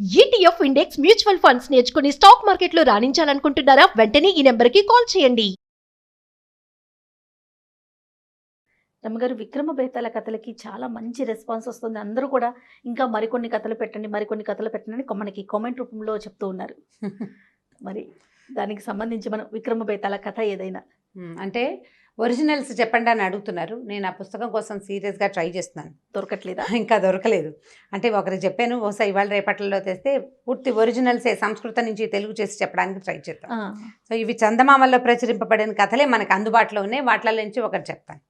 ETF index mutual funds నేర్చుకుని stock మార్కెట్లో రాణించాలనుకుంటున్నారా? వెంటనే ఈ నెంబర్కి కాల్ చేయండి. రమ్మగారు, విక్రమ బేతాళ కథలకి చాలా మంచి రెస్పాన్స్ వస్తుంది. అందరూ కూడా ఇంకా మరికొన్ని కథలు పెట్టండి, మరికొన్ని కథలు పెట్టండి అని మనకి కామెంట్ రూపంలో చెప్తూ ఉన్నారు. మరి దానికి సంబంధించి మనం విక్రమ బేతాళ కథ ఏదైనా అంటే ఒరిజినల్స్ చెప్పండి అని అడుగుతున్నారు. నేను ఆ పుస్తకం కోసం సీరియస్గా ట్రై చేస్తున్నాను. దొరకట్లేదా? ఇంకా దొరకలేదు. అంటే ఒకరికి చెప్పాను, బహుశా ఇవాళ రేపట్లో తెస్తే పూర్తి ఒరిజినల్సే సంస్కృతం నుంచి తెలుగు చేసి చెప్పడానికి ట్రై చేస్తాను. సో ఇవి చందమామల్లో ప్రచురింపబడిన కథలే మనకు అందుబాటులో ఉన్నాయి. వాటిలో నుంచి ఒకటి చెప్తాను.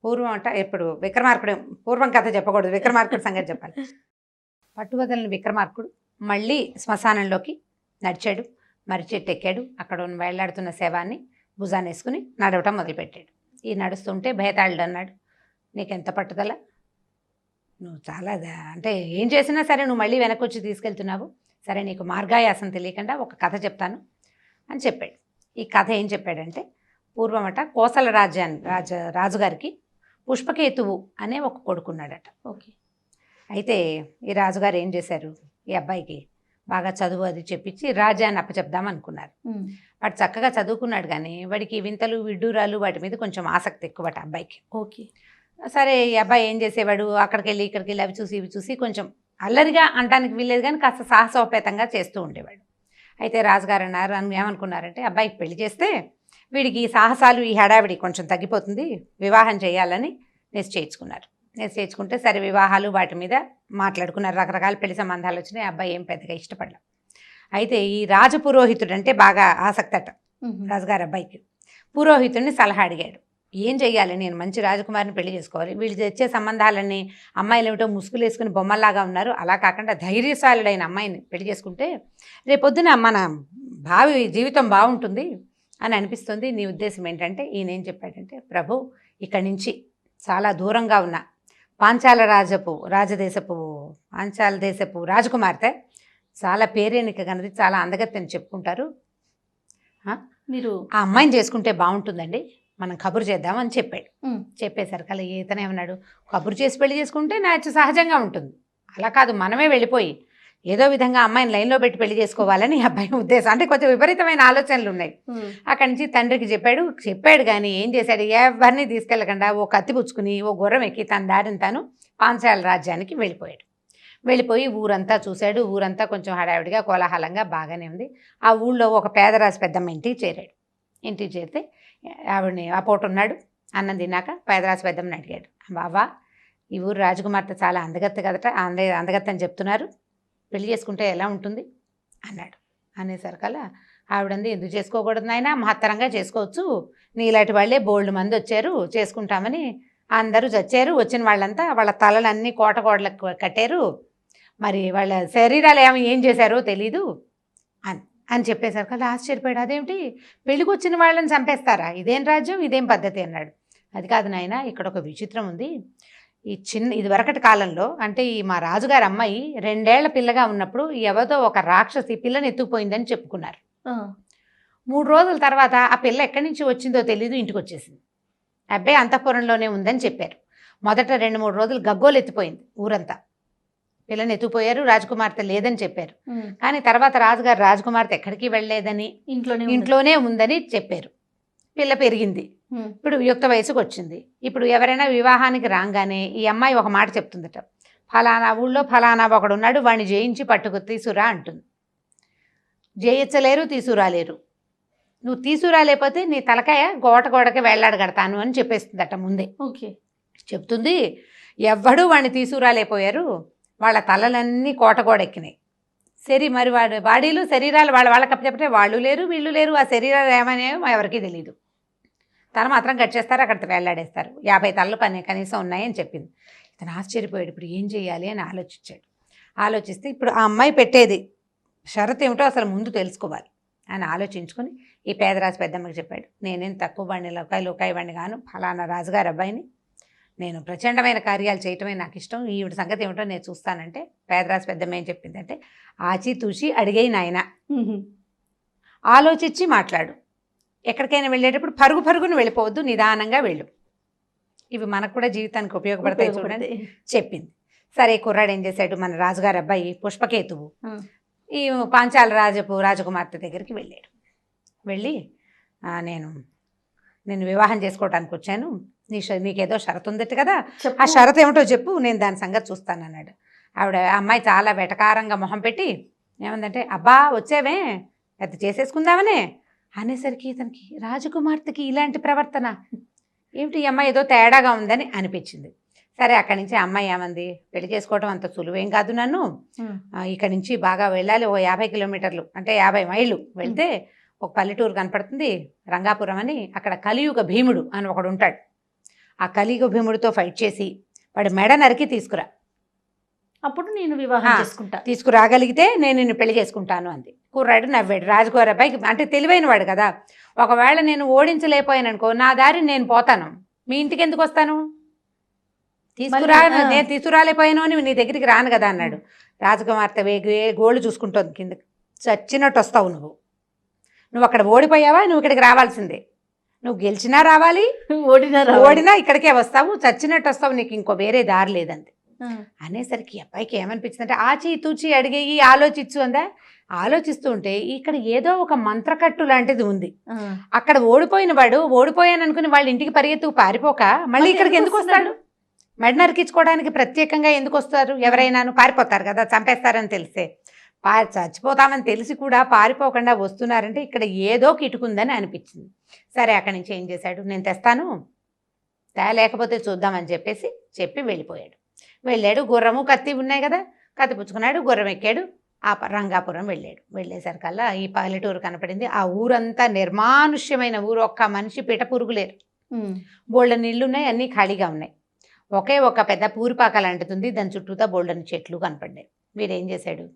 పూర్వం అంట ఎప్పుడు విక్రమార్కుడు, పూర్వం కథ చెప్పకూడదు, విక్రమార్కుడు సంగతి చెప్పాలి. పట్టువదలని విక్రమార్కుడు మళ్ళీ శ్మశానంలోకి నడిచాడు. మర్రి చెట్టు ఎక్కాడు. అక్కడ ఉన్న వేళ్లాడుతున్న శవాన్ని భుజాన్ని వేసుకుని నడవటం మొదలుపెట్టాడు. ఈ నడుస్తుంటే భేతాళుడు అన్నాడు, నీకెంత పట్టుదల, నువ్వు చాలా అంటే ఏం చేసినా సరే నువ్వు మళ్ళీ వెనక్కి వచ్చి తీసుకెళ్తున్నావు. సరే నీకు మార్గాయాసం తెలియకుండా ఒక కథ చెప్తాను అని చెప్పాడు. ఈ కథ ఏం చెప్పాడంటే, పూర్వమట కోసల రాజుగారికి పుష్పకేతువు అనే ఒక కొడుకున్నాడట. ఓకే. అయితే ఈ రాజుగారు ఏం చేశారు, ఈ అబ్బాయికి బాగా చదువు అది చెప్పించి రాజ్యాన్ని అప్పచెప్దామనుకున్నారు. వాడు చక్కగా చదువుకున్నాడు, కానీ వాడికి వింతలు విడ్డూరాలు వాటి మీద కొంచెం ఆసక్తి ఎక్కువట అబ్బాయికి. ఓకే. సరే, ఈ అబ్బాయి ఏం చేసేవాడు, అక్కడికి వెళ్ళి ఇక్కడికి వెళ్ళి అవి చూసి ఇవి చూసి కొంచెం అల్లరిగా అనడానికి వీల్లేదు, కానీ కాస్త సాహసోపేతంగా చేస్తూ ఉండేవాడు. అయితే రాజుగారు అన్నారు, ఏమనుకున్నారంటే అబ్బాయికి పెళ్లి చేస్తే వీడికి ఈ సాహసాలు ఈ హడావిడి కొంచెం తగ్గిపోతుంది, వివాహం చేయాలని నిశ్చయించుకున్నారు. నిశ్చయించుకుంటే సరే వివాహాలు వాటి మీద మాట్లాడుకున్నారు. రకరకాల పెళ్లి సంబంధాలు వచ్చినాయి. అబ్బాయి ఏం పెద్దగా ఇష్టపడలేదు. అయితే ఈ రాజపురోహితుడు అంటే బాగా ఆసక్తి అట రాజుగారు అబ్బాయికి. పురోహితుడిని సలహా అడిగాడు, ఏం చెయ్యాలి, నేను మంచి రాజకుమారిని పెళ్లి చేసుకోవాలి, వీళ్ళు తెచ్చే సంబంధాలన్నీ అమ్మాయిలు ఏమిటో ముసుగులు వేసుకుని బొమ్మల్లాగా ఉన్నారు, అలా కాకుండా ధైర్యశాలుడైన అమ్మాయిని పెళ్లి చేసుకుంటే రేపొద్దున మన భావి జీవితం బాగుంటుంది అని అనిపిస్తుంది. నీ ఉద్దేశం ఏంటంటే, ఈయన ఏం చెప్పాడంటే, ప్రభు ఇక్కడి నుంచి చాలా దూరంగా ఉన్న పాంచాల దేశపు రాజకుమార్తె చాలా పేరేనిక కన్నది, చాలా అందగత్తెని చెప్పుకుంటారు, మీరు ఆ అమ్మాయిని చేసుకుంటే బాగుంటుందండి, మనం కబురు చేద్దామని చెప్పాడు. చెప్పేసరికి అలా ఈతనే ఉన్నాడు, కబురు చేసి పెళ్లి చేసుకుంటే నాచు సహజంగా ఉంటుంది, అలా కాదు మనమే వెళ్ళిపోయి ఏదో విధంగా అమ్మాయిని లైన్లో పెట్టి పెళ్లి చేసుకోవాలని అబ్బాయి ఉద్దేశం. అంటే కొంచెం విపరీతమైన ఆలోచనలు ఉన్నాయి. అక్కడి నుంచి తండ్రికి చెప్పాడు కానీ ఏం చేశాడు, ఎవరిని తీసుకెళ్ళకుండా ఓ కత్తి పుచ్చుకుని ఓ గుర్రం ఎక్కి తన దారిని తాను పాంచాల రాజ్యానికి వెళ్ళిపోయాడు. వెళ్ళిపోయి ఊరంతా చూశాడు. ఊరంతా కొంచెం హడావిడిగా కోలాహలంగా బాగానే ఉంది. ఆ ఊళ్ళో ఒక పేదరాజు పెద్దమ్మ ఇంటికి చేరాడు. ఇంటికి చేరితే ఆవిడని ఆ పూట ఉన్నాడు. అన్నం తిన్నాక పేదరాజు పెద్దమ్మని అడిగాడు, బాబా ఈ ఊరు రాజకుమార్తె చాలా అందగత్తె కదట, అందగత్తె అని చెప్తున్నారు, పెళ్లి చేసుకుంటే ఎలా ఉంటుంది అన్నాడు. అనేసరికల్లా ఆవిడంది, ఎందుకు చేసుకోకూడదు నాయనా, మహత్తరంగా చేసుకోవచ్చు, నీలాంటి వాళ్ళే బోల్డ్ మంది వచ్చారు చేసుకుంటామని, అందరూ చచ్చారు, వచ్చిన వాళ్ళంతా వాళ్ళ తలలన్నీ కోటలకు కట్టారు, మరి వాళ్ళ శరీరాలు ఏం చేశారో తెలీదు అని చెప్పేసరికల్లా ఆశ్చర్యపోయాడు. అదేమిటి, పెళ్ళికి వచ్చిన వాళ్ళని చంపేస్తారా, ఇదేం రాజ్యం, ఇదేం పద్ధతి అన్నాడు. అది కాదు నాయన, ఇక్కడ ఒక విచిత్రం ఉంది. ఇది వరకటి కాలంలో అంటే ఈ మా రాజుగారి అమ్మాయి 2 ఏళ్ల పిల్లగా ఉన్నప్పుడు ఎవరితో ఒక రాక్షసి పిల్లని ఎత్తుకుపోయిందని చెప్పుకున్నారు. 3 రోజుల తర్వాత ఆ పిల్ల ఎక్కడి నుంచి వచ్చిందో తెలీదు, ఇంటికి వచ్చేసింది. అబ్బాయి అంతఃపురంలోనే ఉందని చెప్పారు. మొదట 2-3 రోజులు గగ్గోలు ఎత్తిపోయింది ఊరంతా, పిల్లని ఎత్తుకుపోయారు, రాజకుమార్తె లేదని చెప్పారు. కానీ తర్వాత రాజుగారు రాజకుమార్తె ఎక్కడికి వెళ్ళలేదని, ఇంట్లోనే ఉందని చెప్పారు. పిల్ల పెరిగింది, ఇప్పుడు యుక్త వయసుకు వచ్చింది. ఇప్పుడు ఎవరైనా వివాహానికి రాగానే ఈ అమ్మాయి ఒక మాట చెప్తుందట, ఫలానా ఊళ్ళో ఫలానా ఒకడు ఉన్నాడు, వాడిని జయించి పట్టుకు తీసుకురా అంటుంది. జయించలేరు, తీసుకురాలేరు, నువ్వు తీసుకురాలేకపోతే నీ తలకాయ గోడకి వేళ్లాడగడతాను అని చెప్పేస్తుందట ముందే. ఓకే. చెప్తుంది, ఎవ్వడూ వాడిని తీసుకురాలేకపోయారు, వాళ్ళ తలలన్నీ కోటగోడెక్కినాయి. మరి బాడీలు శరీరాలు వాళ్ళకి అప్పచెప్పితే వాళ్ళు లేరు వీళ్ళు లేరు, ఆ శరీరాలు ఏమనేమో ఎవరికీ తెలియదు, తల మాత్రం కట్ చేస్తారు, అక్కడ వేలాడేస్తారు, 50 తలలు కనీసం ఉన్నాయని చెప్పింది. ఇతను ఆశ్చర్యపోయాడు, ఇప్పుడు ఏం చేయాలి అని ఆలోచించాడు. ఆలోచిస్తే ఇప్పుడు ఆ అమ్మాయి పెట్టేది షరతు ఏమిటో అసలు ముందు తెలుసుకోవాలి అని ఆలోచించుకొని ఈ పేదరాజు పెద్దమ్మకి చెప్పాడు, నేనేం తక్కువ బండి లోకాయి బండి గాను, ఫలానా రాజుగారి అబ్బాయిని, నేను ప్రచండమైన కార్యాలు చేయటమే నాకు ఇష్టం, ఈవిడ సంగతి ఏమిటో నేను చూస్తానంటే పేదరాజు పెద్దమ్మ ఏం చెప్పిందంటే, ఆచితూచి అడిగేయి నాయన, ఆలోచించి మాట్లాడు, ఎక్కడికైనా వెళ్ళేటప్పుడు పరుగును వెళ్ళిపోవద్దు, నిదానంగా వెళ్ళు, ఇవి మనకు కూడా జీవితానికి ఉపయోగపడతాయి చూడండి చెప్పింది. సరే కుర్రాడు ఏం చేశాడు, మన రాజుగారి అబ్బాయి పుష్పకేతువు ఉమ్. ఈ పాంచాల రాజకుమార్తె దగ్గరికి వెళ్ళాడు. వెళ్ళి నేను వివాహం చేసుకోవడానికి వచ్చాను, నీకేదో షరతు ఉందట కదా, చెప్పు. ఆ షరతు ఏమిటో చెప్పు, నేను దాని సంగతి చూస్తానన్నాడు. ఆవిడ అమ్మాయి చాలా వెటకారంగా మొహం పెట్టి ఏమందంటే, అబ్బా వచ్చావే పెద్ద చేసేసుకుందామనే అనేసరికి ఇతనికి రాజకుమార్తెకి ఇలాంటి ప్రవర్తన ఏమిటి, ఈ అమ్మాయి ఏదో తేడాగా ఉందని అనిపించింది. సరే అక్కడి నుంచి అమ్మాయి ఏమంది, పెళ్లి చేసుకోవడం అంత సులువేం కాదు నన్ను, ఇక్కడి నుంచి బాగా వెళ్ళాలి, ఓ 50 కిలోమీటర్లు అంటే 50 మైళ్ళు వెళ్తే ఒక పల్లెటూరు కనపడుతుంది రంగాపురం అని, అక్కడ కలియుగ భీముడు అని ఒకడు ఉంటాడు. ఆ కలియుగ భీముడితో ఫైట్ చేసి వాడి మెడ నరికి తీసుకురా, అప్పుడు నేను వివాహం చేసుకుంటా. తీసుకురాగలిగితే నేను నిన్ను పెళ్లి చేసుకుంటాను అంది. కుర్రాడు నవ్వాడు. రాజుగారి అబ్బాయికి అంటే తెలివైన వాడు కదా, ఒకవేళ నేను ఓడించలేకపోయాను అనుకో, నా దారి నేను పోతాను, మీ ఇంటికి ఎందుకు వస్తాను, నేను తీసుకురాలేకపోయాను అని నీ దగ్గరికి రాను కదా అన్నాడు. రాజకుమార్తె గోళ్ళు చూసుకుంటోంది కింద, చచ్చినట్టు వస్తావు నువ్వు అక్కడ ఓడిపోయావా, నువ్వు ఇక్కడికి రావాల్సిందే, నువ్వు గెలిచినా రావాలి, ఓడినా ఇక్కడికే వస్తావు, చచ్చినట్టు వస్తావు, నీకు ఇంకో వేరే దారి లేదంది. అనేసరికి అబ్బాయికి ఏమనిపించింది అంటే, ఆచి తూచి అడిగేయి ఆలోచించు అందా. ఆలోచిస్తూ ఉంటే ఇక్కడ ఏదో ఒక మంత్రకట్టు లాంటిది ఉంది. అక్కడ ఓడిపోయిన వాడు ఓడిపోయాను అనుకుని వాళ్ళ ఇంటికి పరిగెత్తుకు పారిపోక మళ్ళీ ఇక్కడికి ఎందుకు వస్తాడు, మెడ నరికించుకోవడానికి ప్రత్యేకంగా ఎందుకు వస్తారు, ఎవరైనాను పారిపోతారు కదా, చంపేస్తారని తెలిసే, చచ్చిపోతామని తెలిసి కూడా పారిపోకుండా వస్తున్నారంటే ఇక్కడ ఏదో కిటుకుందని అనిపించింది. సరే అక్కడి నుంచి ఏం చేశాడు, నేను తెస్తాను, లేకపోతే చూద్దామని చెప్పి వెళ్ళిపోయాడు. వెళ్ళాడు, గుర్రము కత్తి ఉన్నాయి కదా, కత్తి పుచ్చుకున్నాడు, గుర్రం ఎక్కాడు, ఆ రంగాపురం వెళ్ళాడు. వెళ్ళేసరికల్లా ఈ పల్లెటూరు కనపడింది. ఆ ఊరంతా నిర్మానుష్యమైన ఊరు, ఒక్క మనిషి పిట పురుగు లేరు, బోల్డని ఇళ్ళు ఉన్నాయి, అన్నీ ఖాళీగా ఉన్నాయి. ఒకే ఒక పెద్ద పూరిపాక లాంటిది, దాని చుట్టూతా బోల్డని చెట్లు కనపడ్డాయి. వీడేం చేశాడు,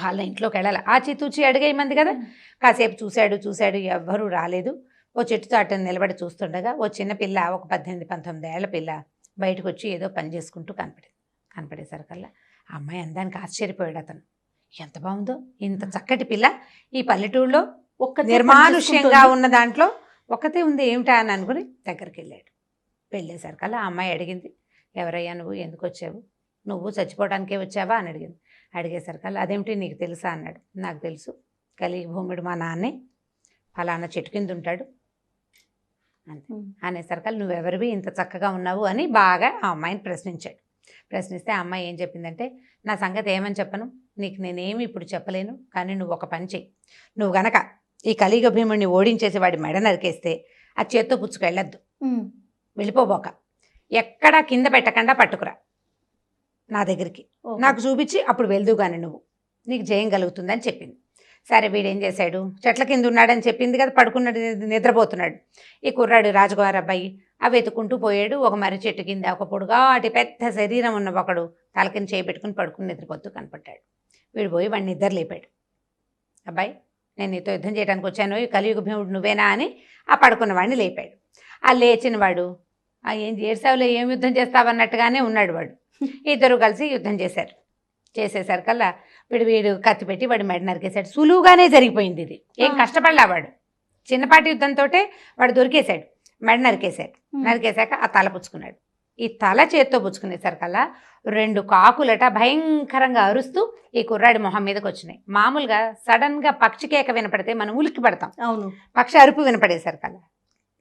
వాళ్ళ ఇంట్లోకి వెళ్ళాలి, ఆచితూచి అడిగేయమంది కదా, కాసేపు చూశాడు ఎవ్వరూ రాలేదు. ఓ చెట్టు చాటుని నిలబడి చూస్తుండగా ఓ చిన్న పిల్ల, ఒక 18-19 ఏళ్ల పిల్ల బయటకు వచ్చి ఏదో పని చేసుకుంటూ కనపడేసరికల్లా ఆ అమ్మాయి అందానికి ఆశ్చర్యపోయాడు అతను. ఎంత బాగుందో ఇంత చక్కటి పిల్ల ఈ పల్లెటూరులో, నిర్మానుష్యంగా ఉన్న దాంట్లో ఒక్కతే ఉంది ఏమిటా అని అనుకుని దగ్గరికి వెళ్ళాడు. వెళ్ళేసరికల్లా ఆ అమ్మాయి అడిగింది, ఎవరయ్యా నువ్వు, ఎందుకు వచ్చావు, నువ్వు చచ్చిపోవడానికే వచ్చావా అని అడిగింది. అడిగేసరికల్లా అదేమిటి నీకు తెలుసా అన్నాడు. నాకు తెలుసు, కలియుగ భూముడు మా నాన్నే, ఫలానా చెట్టు కింద ఉంటాడు అంతే. అనేసరికల్లా నువ్వెవరివి ఇంత చక్కగా ఉన్నావు అని బాగా ఆ అమ్మాయిని ప్రశ్నించాడు. ప్రశ్నిస్తే ఆ అమ్మాయి ఏం చెప్పిందంటే, నా సంగతి ఏమని చెప్పను, నీకు నేనేమి ఇప్పుడు చెప్పలేను, కానీ నువ్వు ఒక పని చెయ్యి, నువ్వు గనక ఈ కలియుగ భీముడిని ఓడించేసి వాడి మెడ నరికేస్తే ఆ చేత్తో పుచ్చుకెళ్ళొద్దు, వెళ్ళిపోబోక, ఎక్కడా కింద పెట్టకుండా పట్టుకురా నా దగ్గరికి, నాకు చూపించి అప్పుడు వెళ్దు కానీ నువ్వు, నీకు జయం కలుగుతుందని చెప్పింది. సరే వీడేం చేశాడు, చెట్ల కింద ఉన్నాడని చెప్పింది కదా, పడుకున్నాడు, నిద్రపోతున్నాడు. ఈ కుర్రాడు రాజుగారి అబ్బాయి అవి వెతుకుంటూ పోయాడు. ఒక మర్రి చెట్టు కింద ఒక పొడుగాటి పెద్ద శరీరం ఉన్న ఒకడు తలకిని చేపెట్టుకుని పడుకుని నిద్రపోతూ కనపడ్డాడు. వీడు పోయి వాడిని నిద్ర లేపాడు. అబ్బాయి నేను నీతో యుద్ధం చేయడానికి వచ్చాను, ఈ కలియుగ భీముడు నువ్వేనా అని ఆ పడుకున్న వాడిని లేపాడు. ఆ లేచిన వాడు ఏం ఏడ్సావులో, ఏం యుద్ధం చేస్తావన్నట్టుగానే ఉన్నాడు వాడు. ఇద్దరు కలిసి యుద్ధం చేసేసరికల్లా వీడు కత్తి పెట్టి వాడి మెడ నరికేశాడు. సులువుగానే జరిగిపోయింది ఇది, ఏం కష్టపడలా వాడు. చిన్నపాటి యుద్ధంతో వాడు దొరికేశాడు, మెడ నరికేశాక ఆ తల పుచ్చుకున్నాడు. ఈ తల చేత్తో పుచ్చుకునేసరికల్లా 2 కాకులట భయంకరంగా అరుస్తూ ఈ కుర్రాడి మొహం మీదకి వచ్చినాయి. మామూలుగా సడన్గా పక్షి కేక వినపడితే మనం ఉలిక్కి పడతాం, అవును, పక్షి అరుపు వినపడేసరికల్లా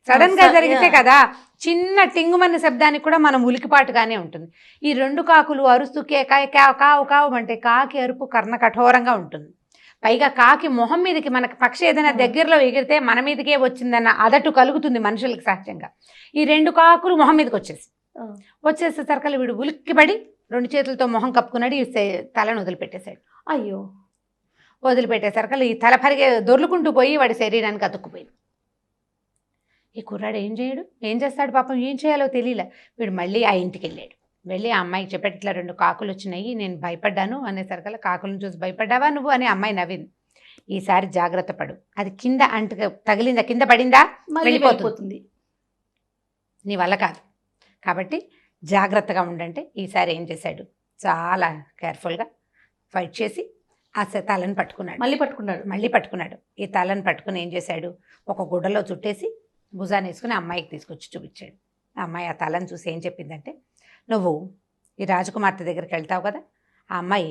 సడన్ గా జరిగితే కదా చిన్న టింగుమన్న శబ్దానికి కూడా మనం ఉలికిపాటుగానే ఉంటుంది. ఈ 2 కాకులు అరుస్తూ కావు కావు అంటే కాకి అరుపు కర్ణ కఠోరంగా ఉంటుంది. పైగా కాకి మొహం మీదకి మనకి పక్షి ఏదైనా దగ్గరలో ఎగిరితే మన మీదకే వచ్చిందన్న అదటు కలుగుతుంది మనుషులకి సహజంగా. ఈ 2 కాకులు మొహం మీదకి వచ్చేసేసరికల్లా వీడు ఉలిక్కిపడి 2 చేతులతో మొహం కప్పుకున్నాడు, ఈ తలను వదిలిపెట్టేశాడు. అయ్యో, వదిలిపెట్టేసరికల్లా ఈ తల దొర్లుకుంటూ పోయి వాడి శరీరానికి అతుక్కుపోయింది. ఈ కుర్రాడు ఏం చేస్తాడు పాపం, ఏం చేయాలో తెలియలే. వీడు మళ్ళీ ఆ ఇంటికి వెళ్ళాడు. వెళ్ళి ఆ అమ్మాయికి చెప్పాడు, ఇట్లా 2 కాకులు వచ్చినాయి, నేను భయపడ్డాను అనేసరికల్లా, కాకులను చూసి భయపడ్డావా నువ్వు అని అమ్మాయి నవ్వింది. ఈసారి జాగ్రత్త పడు, అది కింద తగిలిందా, కింద పడిందా వెళ్ళిపోతుంది, నీ వల్ల కాదు, కాబట్టి జాగ్రత్తగా ఉండంటే ఈసారి ఏం చేశాడు, చాలా కేర్ఫుల్గా ఫైట్ చేసి ఆ తలను మళ్ళీ పట్టుకున్నాడు. ఈ తలను పట్టుకుని ఏం చేశాడు, ఒక గుడ్డలో చుట్టేసి భుజాన్ని వేసుకుని అమ్మాయికి తీసుకొచ్చి చూపించాడు. ఆ అమ్మాయి ఆ తలను చూసి ఏం చెప్పిందంటే, నువ్వు ఈ రాజకుమార్తె దగ్గరికి వెళ్తావు కదా, ఆ అమ్మాయి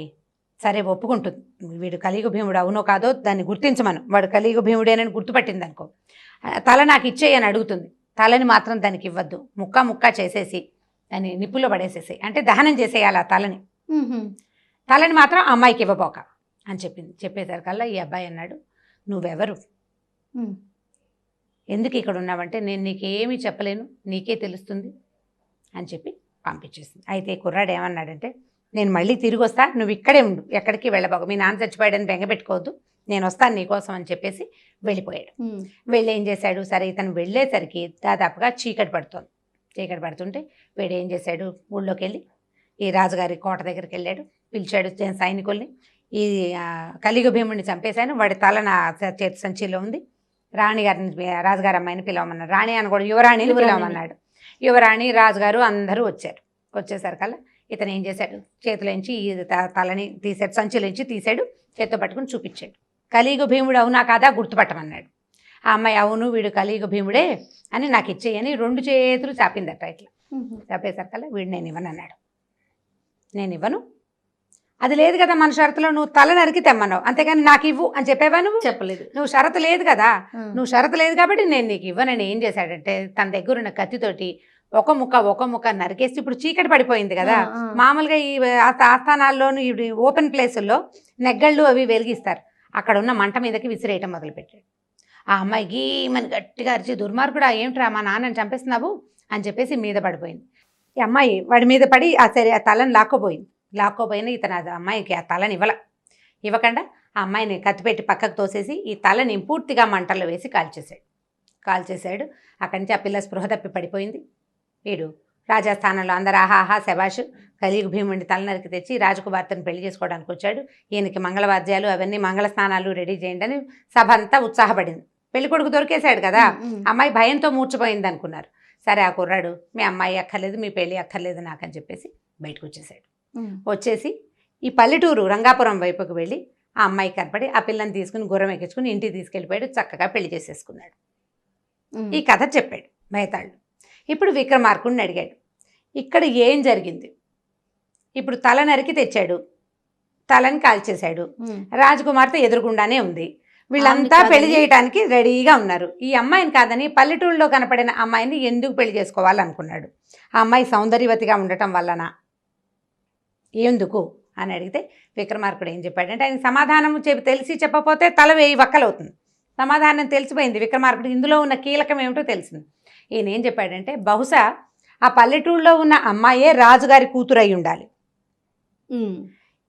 సరే ఒప్పుకుంటుంది, వీడు కలియుగ భీముడు అవునో కాదో దాన్ని గుర్తించమను, వాడు కలియుగ భీముడేనని గుర్తుపట్టింది అనుకో, తల నాకు ఇచ్చేయి అని అడుగుతుంది. తలని మాత్రం దానికి ఇవ్వద్దు, ముక్క ముక్క చేసేసి దాన్ని నిప్పుల్లో పడేసేసాయి, అంటే దహనం చేసేయాలి ఆ తలని, తలని మాత్రం ఆ అమ్మాయికి ఇవ్వబోక అని చెప్పింది. చెప్పేసరికల్లా ఈ అబ్బాయి అన్నాడు, నువ్వెవరు, ఎందుకు ఇక్కడ ఉన్నావంటే నేను నీకేమీ చెప్పలేను, నీకే తెలుస్తుంది అని చెప్పి పంపించేసింది. అయితే ఈ కుర్రాడు ఏమన్నాడంటే, నేను మళ్ళీ తిరిగి వస్తా, నువ్వు ఇక్కడే ఉండు, ఎక్కడికి వెళ్ళబోక, మీ నాన్న చచ్చిపోయాడని బెంగపెట్టుకోవద్దు, నేను వస్తాను నీకోసం అని చెప్పేసి వెళ్ళిపోయాడు. వెళ్ళి ఏం చేశాడు, సరే ఇతను వెళ్ళేసరికి దాదాపుగా చీకటి పడుతుంది. చీకటి పడుతుంటే వీడు ఏం చేశాడు, ఊళ్ళోకి వెళ్ళి ఈ రాజుగారి కోట దగ్గరికి వెళ్ళాడు, పిలిచాడు సైనికుల్ని, ఈ కలియుగ భీముడిని చంపేశాను, వాడి తల నా చేతి సంచిలో ఉంది, రాణిగారిని రాజుగారి అమ్మాయిని పిలవమన్నాడు, రాణి అని కూడా యువరాణిని పిలవమన్నాడు. యువరాణి రాజుగారు అందరూ వచ్చారు. వచ్చేసరికల్లా ఇతను ఏం చేశాడు, చేతిలోంచి ఈ తలని తీసాడు, సంచిలోంచి తీసాడు, చేత్తో పట్టుకుని చూపించాడు. కలియుగ భీముడు అవునా కాదా గుర్తుపట్టమన్నాడు. ఆ అమ్మాయి అవును వీడు కలియుగ భీముడే అని నాకు ఇచ్చేయని 2 చేతులు చాపిందట. ఇట్లా చాపేసరికల్లా వీడు నేను ఇవ్వను అన్నాడు. నేను ఇవ్వను, అది లేదు కదా మన షరతులో, నువ్వు తల నరికి తెమ్మన్నావు, అంతేగాని నాకు ఇవ్వు అని చెప్పేవా, నువ్వు చెప్పలేదు, నువ్వు షరతు లేదు కదా, నువ్వు షరతు లేదు కాబట్టి నేను నీకు ఇవ్వనని ఏం చేశాడంటే తన దగ్గర ఉన్న కత్తితోటి ఒక ముక్క నరికేసి, ఇప్పుడు చీకటి పడిపోయింది కదా, మామూలుగా ఈ ఆస్థానాల్లోనూ ఈ ఓపెన్ ప్లేసుల్లో నెగ్గళ్ళు అవి వెలిగిస్తారు, అక్కడ ఉన్న మంట మీదకి విసిరేయటం మొదలుపెట్టాడు. ఆ అమ్మాయి గీమని గట్టిగా అరిచి, దుర్మార్గుడా ఏమిట్రా మా నాన్నని చంపేస్తున్నావు అని చెప్పేసి మీద పడిపోయింది. ఈ అమ్మాయి వాడి మీద పడి ఆ తలని లాక్కోపోయిన ఇతను ఆ అమ్మాయికి ఆ తలని ఇవ్వకుండా ఆ అమ్మాయిని కత్తిపెట్టి పక్కకు తోసేసి ఈ తలని పూర్తిగా మంటల్లో వేసి కాల్చేశాడు. అక్కడి నుంచి ఆ పిల్ల స్పృహ తప్పి పడిపోయింది. వీడు రాజస్థానంలో అందరూ ఆహాహా శబాష్, కలియుగ భీముడిని తల నరికి తెచ్చి రాజకుమార్తెను పెళ్లి చేసుకోవడానికి వచ్చాడు, ఈయనకి మంగళవాద్యాలు అవన్నీ మంగళ స్నానాలు రెడీ చేయండి అని సభ అంతా ఉత్సాహపడింది. పెళ్లి కొడుకు దొరికేశాడు కదా, అమ్మాయి భయంతో మూర్చిపోయింది అనుకున్నారు. సరే ఆ కుర్రాడు మీ అమ్మాయి అక్కర్లేదు, మీ పెళ్ళి అక్కర్లేదు నాకని చెప్పేసి బయటకు వచ్చేసాడు. వచ్చేసి ఈ పల్లెటూరు రంగాపురం వైపుకు వెళ్ళి ఆ అమ్మాయి కనపడి ఆ పిల్లని తీసుకుని గుర్రం ఎక్కించుకుని ఇంటికి తీసుకెళ్ళిపోయాడు, చక్కగా పెళ్లి చేసేసుకున్నాడు. ఈ కథ చెప్పాడు భయతాళుడు. ఇప్పుడు విక్రమార్కుడిని అడిగాడు, ఇక్కడ ఏం జరిగింది, ఇప్పుడు తల నరికి తెచ్చాడు, తలని కాల్చేశాడు, రాజకుమార్తె ఎదురుగుండానే ఉంది, వీళ్ళంతా పెళ్లి చేయడానికి రెడీగా ఉన్నారు, ఈ అమ్మాయిని కాదని పల్లెటూరులో కనపడిన అమ్మాయిని ఎందుకు పెళ్లి చేసుకోవాలనుకున్నాడు, ఆ అమ్మాయి సౌందర్యవతిగా ఉండటం వల్లనా, ఎందుకు అని అడిగితే విక్రమార్కుడు ఏం చెప్పాడంటే, ఆయన సమాధానం తెలిసి చెప్పకపోతే తల 1000 వక్కలవుతుంది. సమాధానం తెలిసిపోయింది విక్రమార్కుడు, ఇందులో ఉన్న కీలకం ఏమిటో తెలిసింది. ఈయన ఏం చెప్పాడంటే, బహుశా ఆ పల్లెటూరులో ఉన్న అమ్మాయే రాజుగారి కూతురు అయి ఉండాలి,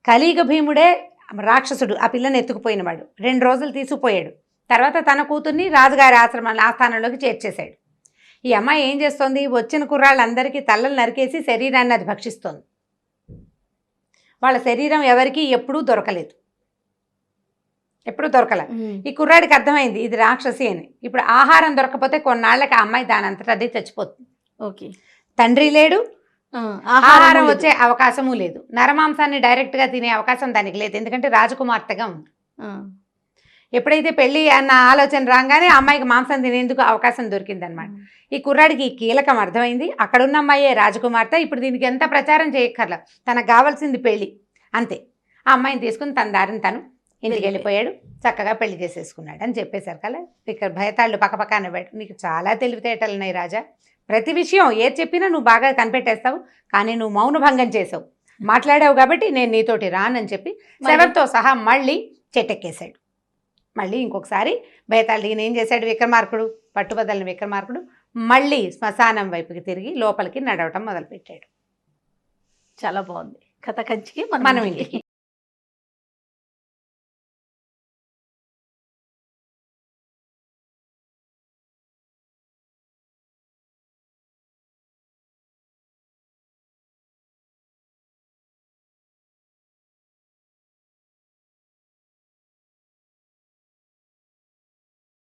కలియుగ భీముడే రాక్షసుడు ఆ పిల్లని ఎత్తుకుపోయినవాడు, 2 రోజులు తీసుకుపోయాడు, తర్వాత తన కూతుర్ని రాజుగారి ఆస్థానంలోకి చేర్చేశాడు. ఈ అమ్మాయి ఏం చేస్తోంది, వచ్చిన కుర్రాళ్ళందరికీ తలలు నరికేసి శరీరాన్ని అది భక్షిస్తోంది. వాళ్ళ శరీరం ఎవరికి ఎప్పుడూ దొరకలేదు, ఎప్పుడు దొరకల. ఈ కుర్రాడికి అర్థమైంది ఇది రాక్షసి అని. ఇప్పుడు ఆహారం దొరకపోతే కొన్నాళ్ళకి ఆ అమ్మాయి దానంతటా అదే చచ్చిపోతుంది. ఓకే, తండ్రి లేడు, ఆహారం వచ్చే అవకాశము లేదు, నరమాంసాన్ని డైరెక్ట్గా తినే అవకాశం దానికి లేదు, ఎందుకంటే రాజకుమార్తెగా ఉంది. ఎప్పుడైతే పెళ్ళి అన్న ఆలోచన రాగానే అమ్మాయికి మాంసం తినేందుకు అవకాశం దొరికిందనమాట. ఈ కుర్రాడికి ఈ కీలకం అర్థమైంది, అక్కడున్న అమ్మాయే రాజకుమార్తె, ఇప్పుడు దీనికి ఎంత ప్రచారం చేయక్కర్లా, తనకు కావాల్సింది పెళ్ళి అంతే. ఆ అమ్మాయిని తీసుకుని తన దారిని తను ఇంటికి వెళ్ళిపోయాడు, చక్కగా పెళ్లి చేసేసుకున్నాడు అని చెప్పేసరికల్లా ఇక్కడ భయతాళ్ళు పక్కపక్క నవ్వాడు. నీకు చాలా తెలివితేటలు ఉన్నాయి రాజా, ప్రతి విషయం ఏది చెప్పినా నువ్వు బాగా కనిపెట్టేస్తావు, కానీ నువ్వు మౌనభంగం చేసావు, మాట్లాడావు కాబట్టి నేను నీతోటి రానని చెప్పి శవంతో సహా మళ్ళీ చెట్టెక్కేశాడు. మళ్ళీ ఇంకొకసారి భయతాళు ఈయన ఏం చేశాడు, విక్రమార్కుడు పట్టుబదలని విక్రమార్కుడు మళ్ళీ శ్మశానం వైపుకి తిరిగి లోపలికి నడవటం మొదలుపెట్టాడు. చాలా బాగుంది కథ. కంచికి మనం ఇంటికి